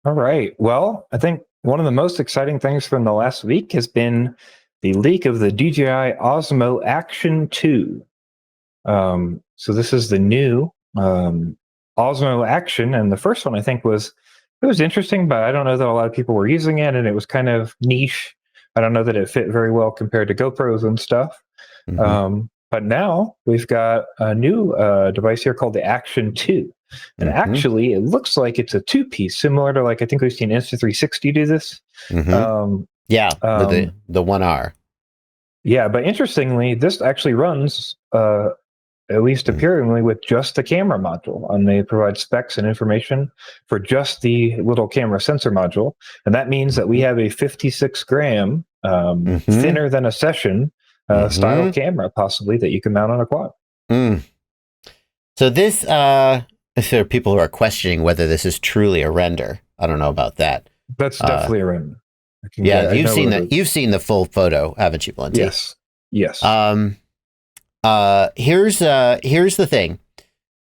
All right. Well, I think one of the most exciting things from the last week has been the leak of the DJI Osmo Action 2. So this is the new Osmo Action, and the first one I think it was interesting, but I don't know that a lot of people were using it, and it was kind of niche. I don't know that it fit very well compared to GoPros and stuff. But now we've got a new device here called the Action 2. And actually, it looks like it's a two-piece, similar to like I think we've seen Insta360 do this. With the 1R. Yeah, but interestingly, this actually runs at least appearingly with just the camera module, and they provide specs and information for just the little camera sensor module, and that means that we have a 56 gram thinner than a session style camera, possibly, that you can mount on a quad. So this, there are people who are questioning whether this is truly a render. I don't know about that. That's definitely a render. You've seen the full photo, haven't you, Blunty? Yes. Here's the thing.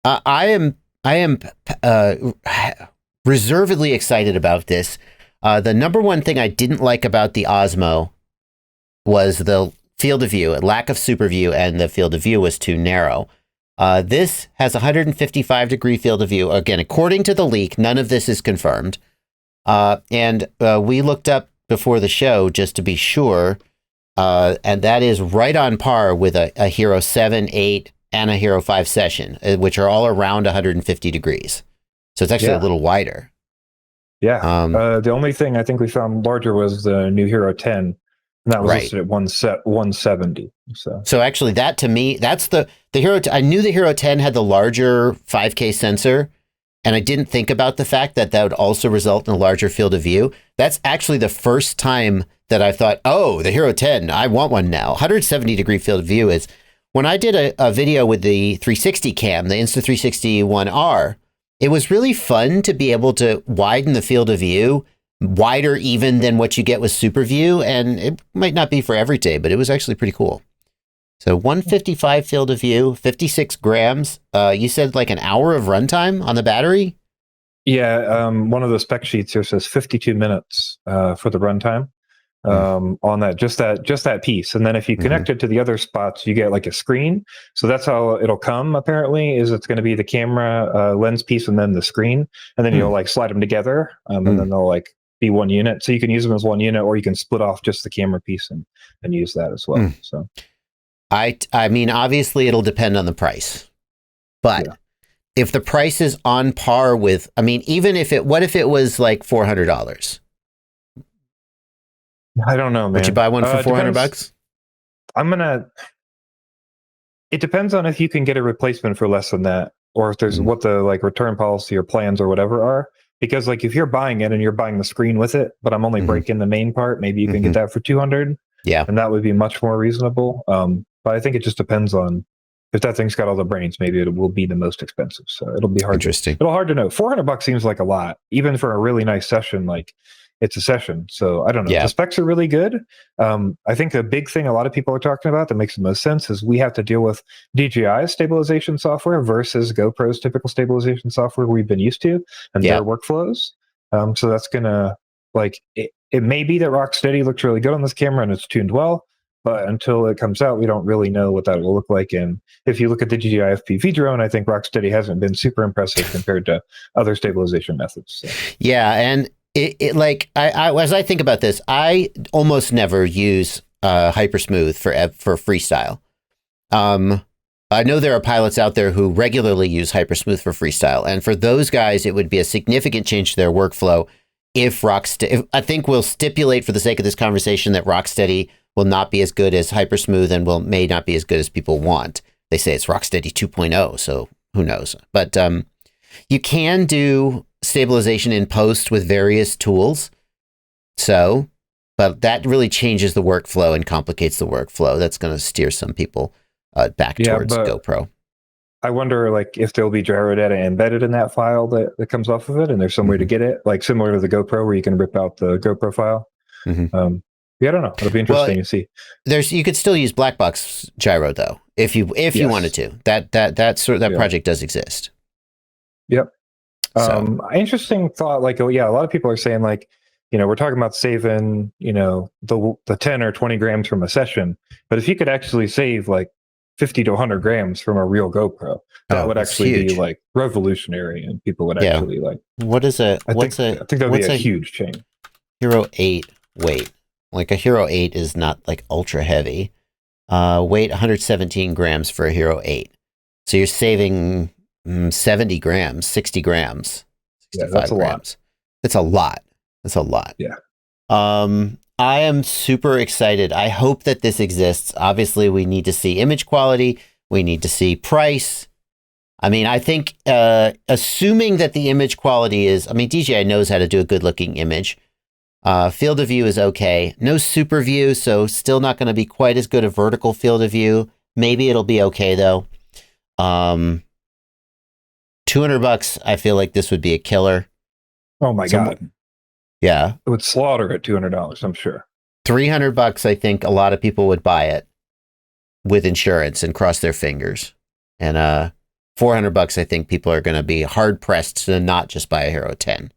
I am reservedly excited about this. The number one thing I didn't like about the Osmo was the field of view, a lack of super view, and the field of view was too narrow. This has 155 degree field of view. Again, according to the leak, none of this is confirmed. And we looked up before the show just to be sure. And that is right on par with a Hero 7, 8, and a Hero 5 Session, which are all around 150 degrees. So it's actually a little wider. Yeah. The only thing I think we found larger was the new Hero 10. And that was listed at 170. So actually, that to me, that's the Hero. I knew the Hero 10 had the larger 5K sensor, and I didn't think about the fact that that would also result in a larger field of view. That's actually the first time that I thought, oh, the Hero 10, I want one now. 170 degree field of view is, when I did a video with the 360 cam, the Insta360 1R, it was really fun to be able to widen the field of view, wider even than what you get with super view. And it might not be for every day, but it was actually pretty cool. So 155 field of view, 56 grams. You said like an hour of runtime on the battery? Yeah, one of the spec sheets here says 52 minutes for the runtime on that just that piece. And then if you connect it to the other spots, you get like a screen. So that's how it'll come, apparently, is it's going to be the camera lens piece and then the screen. And then you'll like slide them together and then they'll like be one unit. So you can use them as one unit, or you can split off just the camera piece and use that as well. So I mean, obviously it'll depend on the price, but if the price is on par with, I mean, even if what if it was like $400? I don't know, man. Would you buy one for $400? It depends on if you can get a replacement for less than that, or if there's what the like return policy or plans or whatever are. Because like if you're buying it and you're buying the screen with it, but I'm only breaking the main part, maybe you can get that for $200. Yeah. And that would be much more reasonable. But I think it just depends on if that thing's got all the brains, maybe it will be the most expensive. So it'll be hard. Interesting. It'll hard to know. $400 seems like a lot, even for a really nice session. Like it's a session. So I don't know. The specs are really good. I think a big thing a lot of people are talking about that makes the most sense is we have to deal with DJI stabilization software versus GoPro's typical stabilization software we've been used to and their workflows. So that's gonna it may be that Rocksteady looks really good on this camera and it's tuned well. But until it comes out, we don't really know what that will look like. And if you look at the DJI FPV drone, I think Rocksteady hasn't been super impressive compared to other stabilization methods. So. Yeah, and it like as I think about this, I almost never use Hypersmooth for freestyle. I know there are pilots out there who regularly use Hypersmooth for freestyle, and for those guys, it would be a significant change to their workflow if Rocksteady. I think we'll stipulate for the sake of this conversation that Rocksteady will not be as good as Hypersmooth and may not be as good as people want. They say it's Rocksteady 2.0, so who knows? But you can do stabilization in post with various tools. So, but that really changes the workflow and complicates the workflow. That's going to steer some people back towards GoPro. I wonder, like, if there'll be gyro data embedded in that file that comes off of it, and there's some way to get it, like similar to the GoPro, where you can rip out the GoPro file. Yeah, I don't know. It'll be interesting to see. You could still use black box gyro though, if you wanted to. That project does exist. Yep. Interesting thought. Like, oh yeah, a lot of people are saying like, we're talking about saving, the 10 or 20 grams from a session, but if you could actually save like 50 to 100 grams from a real GoPro, that would actually be like revolutionary, and people would actually like. What is a? I think that would be a huge change. Hero 8 weight. Like a Hero 8 is not like ultra heavy. Weight 117 grams for a Hero 8. So you're saving 70 grams, 60 grams, 65 that's grams. That's a lot. That's a lot. Yeah. I am super excited. I hope that this exists. Obviously, we need to see image quality. We need to see price. I mean, I think assuming that the image quality is, DJI knows how to do a good looking image. Field of view is okay. No super view, so still not going to be quite as good a vertical field of view. Maybe it'll be okay though. $200, I feel like this would be a killer. Oh my God. Yeah. It would slaughter at $200, I'm sure. $300, I think a lot of people would buy it with insurance and cross their fingers. And $400, I think people are going to be hard pressed to not just buy a Hero 10.